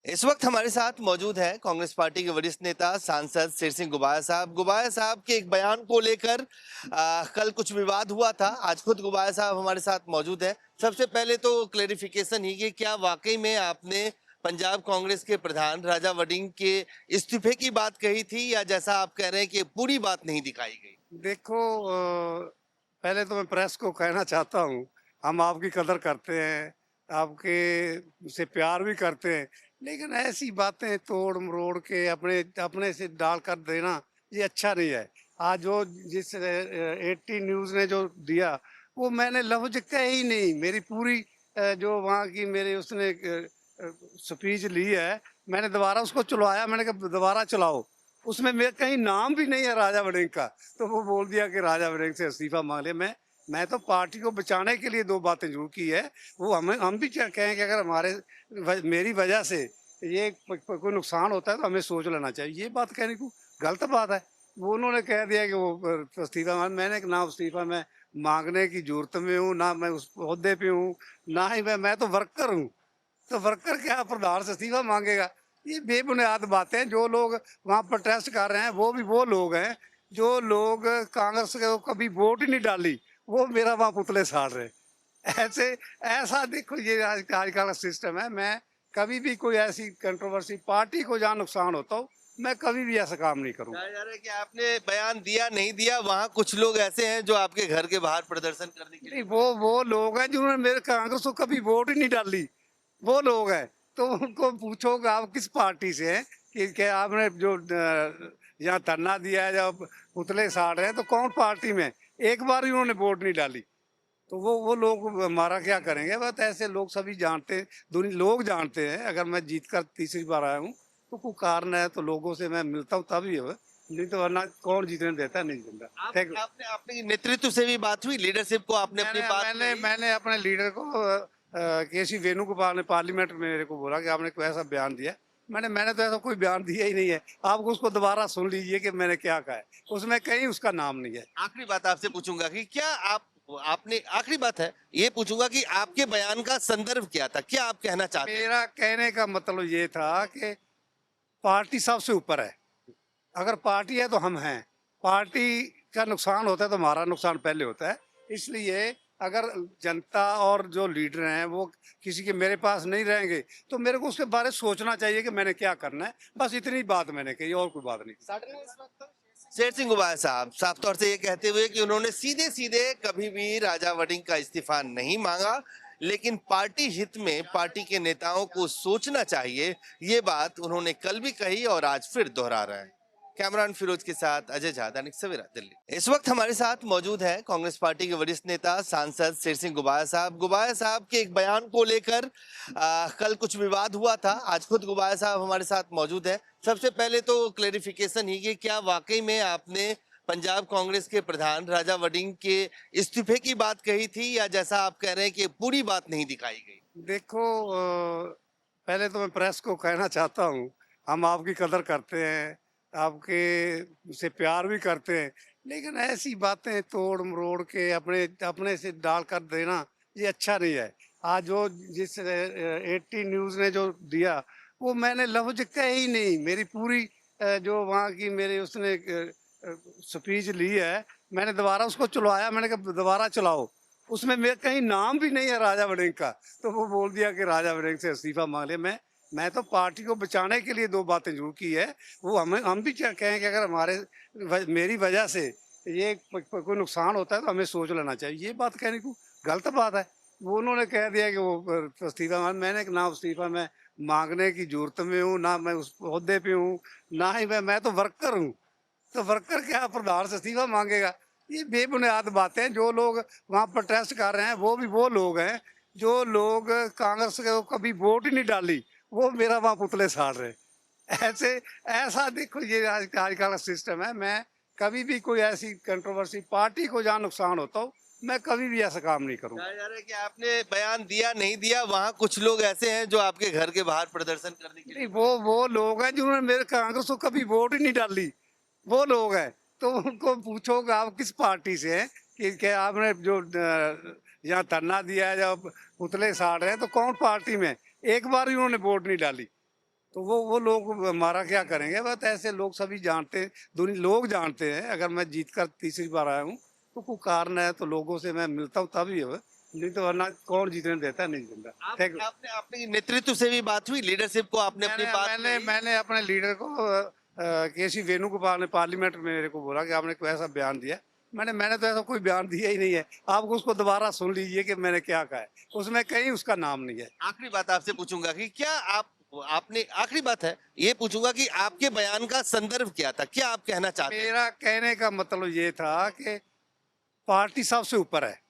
इस वक्त हमारे साथ मौजूद है कांग्रेस पार्टी के वरिष्ठ नेता सांसद शेर सिंह गुबाया साहब। गुबाया साहब के एक बयान को लेकर कल कुछ विवाद हुआ था। आज खुद गुबाया साहब हमारे साथ मौजूद है। सबसे पहले तो क्लेरिफिकेशन ही कि क्या वाकई में आपने पंजाब कांग्रेस के प्रधान राजा वड़िंग के इस्तीफे की बात कही थी, या जैसा आप कह रहे हैं कि पूरी बात नहीं दिखाई गई? देखो, पहले तो मैं प्रेस को कहना चाहता हूँ, हम आपकी कदर करते हैं, आपके से प्यार भी करते हैं, लेकिन ऐसी बातें तोड़ मरोड़ के अपने अपने से डाल कर देना ये अच्छा नहीं है। आज जो जिस 80 न्यूज़ ने जो दिया वो मैंने लफ्ज कहे ही नहीं। मेरी पूरी जो वहाँ की मेरे उसने स्पीच ली है, मैंने दोबारा उसको चलवाया। मैंने कहा दोबारा चलाओ, उसमें मेरा कहीं नाम भी नहीं है राजा वड़िंग का। तो वो बोल दिया कि राजा वड़िंग से इस्तीफा मांग लिया। मैं तो पार्टी को बचाने के लिए दो बातें जरूर की है। वो हम भी कहें कि अगर मेरी वजह से ये कोई नुकसान होता है तो हमें सोच लेना चाहिए। ये बात कहने को गलत बात है। वो उन्होंने कह दिया कि वो इस्तीफा मैंने ना इस्तीफा मैं मांगने की जरूरत में हूँ, ना मैं उस ओहदे पे हूँ, ना ही मैं तो वर्कर हूँ। तो वर्कर क्या प्रधान से इस्तीफा मांगेगा? ये बेबुनियाद बातें। जो लोग वहाँ प्रोटेस्ट कर रहे हैं वो लोग हैं जो लोग कांग्रेस को कभी वोट ही नहीं डाली, वो मेरा वहाँ पुतले साड़ रहे हैं। ऐसे ऐसा देखो, ये आजकल का सिस्टम है। मैं कभी भी कोई ऐसी कंट्रोवर्सी पार्टी को जहाँ नुकसान होता हो, मैं कभी भी ऐसा काम नहीं करूँगा। कहा जा रहा है कि आपने बयान दिया नहीं दिया, वहां कुछ लोग ऐसे हैं जो आपके घर के बाहर प्रदर्शन करने के नहीं, लिए वो लोग हैं जिन्होंने मेरे कांग्रेस को कभी वोट ही नहीं डाली, वो लोग हैं। तो उनको पूछो कि आप किस पार्टी से हैं, कि क्या आपने जो यहाँ धरना दिया है, जब पुतले साड़ रहे हैं, तो कौन पार्टी में? एक बार भी उन्होंने वोट नहीं डाली। तो वो लोग हमारा क्या करेंगे? बस ऐसे लोग सभी जानते हैं, दुनिया लोग जानते हैं। अगर मैं जीत कर तीसरी बार आया हूँ तो कोई कारण है, तो लोगों से मैं मिलता हूँ तभी है, नहीं तो वरना कौन जीतने देता है? नहीं देता। Thank you. आपने आपने नेतृत्व से भी बात हुई, लीडरशिप को आपने अपनी मैंने बात मैंने कही? मैंने अपने लीडर को केसी वेणुगोपाल ने पार्लियामेंट में मेरे को बोला कि आपने कोई ऐसा बयान दिया। मैंने तो ऐसा कोई बयान दिया ही नहीं है। आप उसको दोबारा सुन लीजिए कि मैंने क्या कहा है। उसमें कहीं उसका नाम नहीं है। आखिरी बात आपसे पूछूंगा कि क्या आप आपने आखिरी बात है, ये पूछूंगा कि आपके बयान का संदर्भ क्या था, क्या आप कहना चाहते थे? मेरा कहने का मतलब ये था कि पार्टी सबसे ऊपर है। अगर पार्टी है तो हम हैं। पार्टी का नुकसान होता है तो हमारा नुकसान पहले होता है। इसलिए अगर जनता और जो लीडर हैं वो किसी के मेरे पास नहीं रहेंगे, तो मेरे को उसके बारे में सोचना चाहिए कि मैंने क्या करना है। बस इतनी बात मैंने कही, और कोई बात नहीं। शेर सिंह गुबाया साहब साफ तौर से ये कहते हुए कि उन्होंने सीधे सीधे कभी भी राजा वड़िंग का इस्तीफा नहीं मांगा, लेकिन पार्टी हित में पार्टी के नेताओं को सोचना चाहिए, ये बात उन्होंने कल भी कही और आज फिर दोहरा रहे हैं। कैमरान फिरोज के साथ अजय झा, दैनिक सवेरा, दिल्ली। इस वक्त हमारे साथ मौजूद है कांग्रेस पार्टी के वरिष्ठ नेता सांसद शेर सिंह गुबाया साहब। गुबाया साहब के एक बयान को लेकर कल कुछ विवाद हुआ था। आज खुद गुबाया साहब हमारे साथ मौजूद है। सबसे पहले तो क्लेरिफिकेशन ही कि क्या वाकई में आपने पंजाब कांग्रेस के प्रधान राजा वड़िंग के इस्तीफे की बात कही थी, या जैसा आप कह रहे हैं कि पूरी बात नहीं दिखाई गई? देखो, पहले तो मैं प्रेस को कहना चाहता हूँ, हम आपकी कदर करते हैं, आपके से प्यार भी करते हैं, लेकिन ऐसी बातें तोड़ मरोड़ के अपने अपने से डाल कर देना ये अच्छा नहीं है। आज जो जिस 80 न्यूज़ ने जो दिया वो मैंने लफ्ज कहे ही नहीं। मेरी पूरी जो वहाँ की मेरे उसने स्पीच ली है, मैंने दोबारा उसको चलवाया। मैंने कहा दोबारा चलाओ, उसमें मेरा कहीं नाम भी नहीं है राजा वड़िंग का। तो वो बोल दिया कि राजा वड़िंग से इस्तीफा मांग लिया। मैं तो पार्टी को बचाने के लिए दो बातें जरूर की है। वो हम भी क्या कहें कि अगर मेरी वजह से ये कोई नुकसान होता है तो हमें सोच लेना चाहिए। ये बात कहने को गलत बात है। वो उन्होंने कह दिया कि वो इस्तीफा मैंने ना इस्तीफा मैं मांगने की जरूरत में हूँ, ना मैं उस ओहदे पे हूँ, ना ही मैं तो वर्कर हूँ। तो वर्कर क्या प्रधान से इस्तीफा मांगेगा? ये बेबुनियाद बातें। जो लोग वहाँ प्रोटेस्ट कर रहे हैं वो लोग हैं जो लोग कांग्रेस को कभी वोट ही नहीं डाली, वो मेरा वहाँ पुतले साड़ रहे हैं। ऐसे ऐसा देखो, ये आजकल का सिस्टम है। मैं कभी भी कोई ऐसी कंट्रोवर्सी पार्टी को जहाँ नुकसान होता हो, मैं कभी भी ऐसा काम नहीं करूँगा। कहा जा रहा है कि आपने बयान दिया नहीं दिया, वहां कुछ लोग ऐसे हैं जो आपके घर के बाहर प्रदर्शन करने के नहीं, लिए वो लोग हैं जिन्होंने मेरे कांग्रेस को कभी वोट ही नहीं डाली, वो लोग हैं। तो उनको पूछो कि आप किस पार्टी से हैं, कि क्या आपने जो यहाँ धरना दिया है, जब पुतले साड़ रहे हैं, तो कौन पार्टी में? एक बार भी उन्होंने वोट नहीं डाली। तो वो लोग हमारा क्या करेंगे? बस ऐसे लोग सभी जानते हैं, दुनिया लोग जानते हैं। अगर मैं जीत कर तीसरी बार आया हूँ तो कोई कारण है, तो लोगों से मैं मिलता हूँ तभी है, नहीं तो वरना कौन जीतने देता है? नहीं जीतता। Thank you. आपने आपने नेतृत्व से भी बात हुई, लीडरशिप को आपने अपनी मैंने बात मैंने कही? मैंने अपने लीडर को केसी वेणुगोपाल ने पार्लियामेंट में मेरे को बोला कि आपने कोई ऐसा बयान दिया। मैंने तो ऐसा कोई बयान दिया ही नहीं है। आप उसको दोबारा सुन लीजिए कि मैंने क्या कहा है, उसमें कहीं उसका नाम नहीं है। आखिरी बात आपसे पूछूंगा कि क्या आपने आखिरी बात है, ये पूछूंगा कि आपके बयान का संदर्भ क्या था, क्या आप कहना चाहते हैं? मेरा कहने का मतलब ये था कि पार्टी सबसे ऊपर है।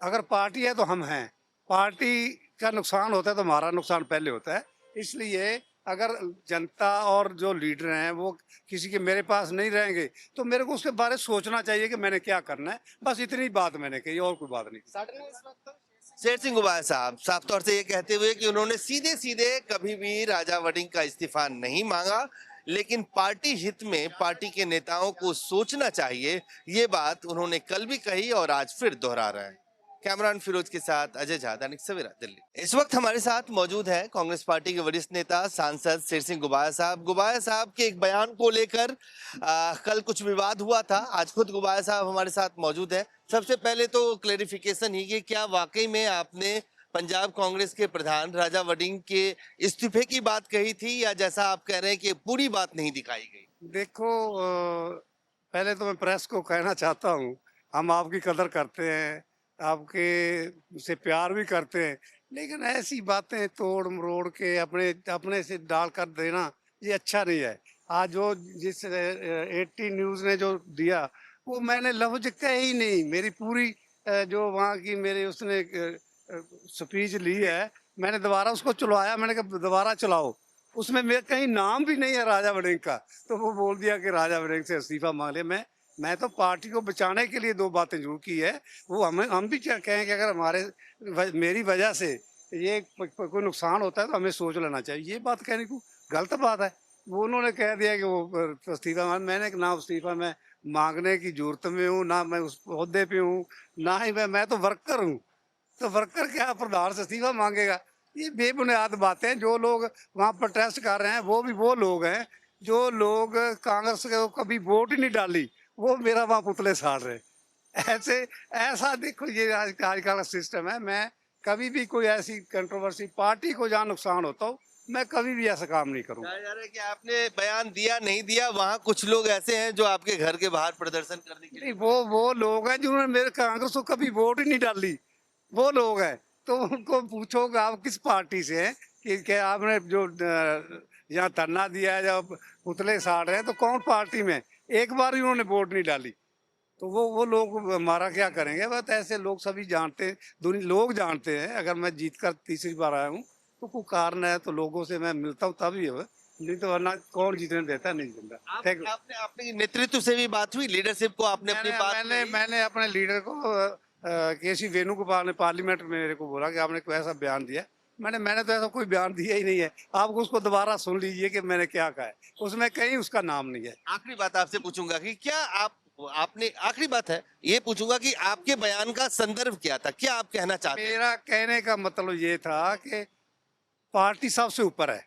अगर पार्टी है तो हम हैं। पार्टी का नुकसान होता है तो हमारा नुकसान पहले होता है। इसलिए अगर जनता और जो लीडर हैं वो किसी के मेरे पास नहीं रहेंगे तो मेरे को उसके बारे में सोचना चाहिए कि मैंने क्या करना है। बस इतनी बात मैंने कही, और कोई बात नहीं। शेर सिंह गुबार साहब साफ तौर से ये कहते हुए कि उन्होंने सीधे सीधे कभी भी राजा वड़िंग का इस्तीफा नहीं मांगा, लेकिन पार्टी हित में पार्टी के नेताओं को सोचना चाहिए, ये बात उन्होंने कल भी कही और आज फिर दोहरा रहे हैं। कैमरान फिरोज के साथ अजय झा, दैनिक सवेरा, दिल्ली। इस वक्त हमारे साथ मौजूद है कांग्रेस पार्टी के वरिष्ठ नेता सांसद शेर सिंह गुबार साहब। गुबार साहब के एक बयान को लेकर कल कुछ विवाद हुआ था, आज खुद गुबार साहब हमारे साथ मौजूद है। सबसे पहले तो क्लेरिफिकेशन ही कि क्या वाकई में आपने पंजाब कांग्रेस के प्रधान राजा वड़िंग के इस्तीफे की बात कही थी, या जैसा आप कह रहे हैं कि पूरी बात नहीं दिखाई गई? देखो, पहले तो मैं प्रेस को कहना चाहता हूँ, हम आपकी कदर करते हैं, आपके से प्यार भी करते हैं, लेकिन ऐसी बातें तोड़ मरोड़ के अपने अपने से डाल कर देना ये अच्छा नहीं है। आज जो जिस 80 न्यूज़ ने जो दिया वो मैंने लफ्ज कहे ही नहीं। मेरी पूरी जो वहाँ की मेरे उसने स्पीच ली है, मैंने दोबारा उसको चलवाया। मैंने कहा दोबारा चलाओ, उसमें मेरा कहीं नाम भी नहीं है राजा वड़िंग का। तो वो बोल दिया कि राजा वड़िंग से इस्तीफा मांग लिया। मैं तो पार्टी को बचाने के लिए दो बातें जरूर की है। वो हम भी क्या कहें कि अगर मेरी वजह से ये कोई नुकसान होता है तो हमें सोच लेना चाहिए। ये बात कहने को गलत बात है। वो उन्होंने कह दिया कि वो इस्तीफा मैंने ना इस्तीफा मैं मांगने की जरूरत में हूँ, ना मैं उस ओहदे पे हूँ, ना ही मैं तो वर्कर हूँ। तो वर्कर क्या प्रधान से इस्तीफा मांगेगा? ये बेबुनियाद बातें हैं। जो लोग वहाँ प्रोटेस्ट कर रहे हैं वो भी वो लोग हैं जो लोग कांग्रेस को कभी वोट ही नहीं डाली, वो मेरा वहाँ पुतले साड़ रहे। ऐसे ऐसा देखो, ये आजकल का सिस्टम है। मैं कभी भी कोई ऐसी कंट्रोवर्सी पार्टी को जहाँ नुकसान होता हो, मैं कभी भी ऐसा काम नहीं करूँगा। कहा जा रहा है कि आपने बयान दिया नहीं दिया, वहां कुछ लोग ऐसे हैं जो आपके घर के बाहर प्रदर्शन करने के लिए। नहीं, वो लोग हैं जिन्होंने मेरे कांग्रेस को कभी वोट ही नहीं डाली, वो लोग हैं। तो उनको पूछो कि आप किस पार्टी से हैं, कि क्या आपने जो यहाँ धरना दिया है, जब पुतले साड़ रहे हैं, तो कौन पार्टी में? एक बार भी उन्होंने वोट नहीं डाली। तो वो लोग हमारा क्या करेंगे? बस ऐसे लोग सभी जानते हैं, दुनिया लोग जानते हैं। अगर मैं जीत कर तीसरी बार आया हूँ तो कोई कारण है, तो लोगों से मैं मिलता हूँ तभी है, नहीं तो वरना कौन जीतने देता है? नहीं जीतता। Thank you. आपने आपने नेतृत्व से भी बात हुई, लीडरशिप को आपने अपनी बात मैंने कही? मैंने अपने लीडर को केसी वेणुगोपाल ने पार्लियामेंट में मेरे को बोला कि आपने कोई ऐसा बयान दिया। मैंने तो ऐसा कोई बयान दिया ही नहीं है। आप उसको दोबारा सुन लीजिए कि मैंने क्या कहा है, उसमें कहीं उसका नाम नहीं है। आखिरी बात आपसे पूछूंगा कि क्या आपने आखिरी बात है, ये पूछूंगा कि आपके बयान का संदर्भ क्या था, क्या आप कहना चाहते हैं? मेरा कहने का मतलब ये था कि पार्टी सबसे ऊपर है।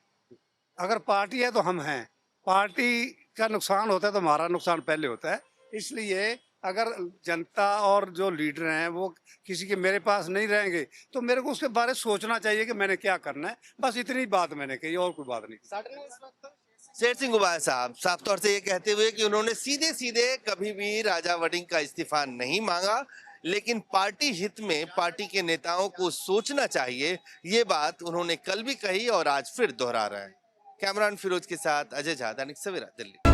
अगर पार्टी है तो हम हैं। पार्टी का नुकसान होता है तो हमारा नुकसान पहले होता है। इसलिए अगर जनता और जो लीडर हैं वो किसी के मेरे पास नहीं रहेंगे तो मेरे को उसके बारे में सोचना चाहिए कि मैंने क्या करना है। बस इतनी बात मैंने कही, और कोई बात नहीं। शेर सिंह गुबार साहब साफ तौर से ये कहते हुए कि उन्होंने सीधे सीधे कभी भी राजा वड़िंग का इस्तीफा नहीं मांगा, लेकिन पार्टी हित में पार्टी के नेताओं को सोचना चाहिए, ये बात उन्होंने कल भी कही और आज फिर दोहरा रहे हैं। कैमरान फिरोज के साथ अजय झा, दैनिक सवेरा, दिल्ली।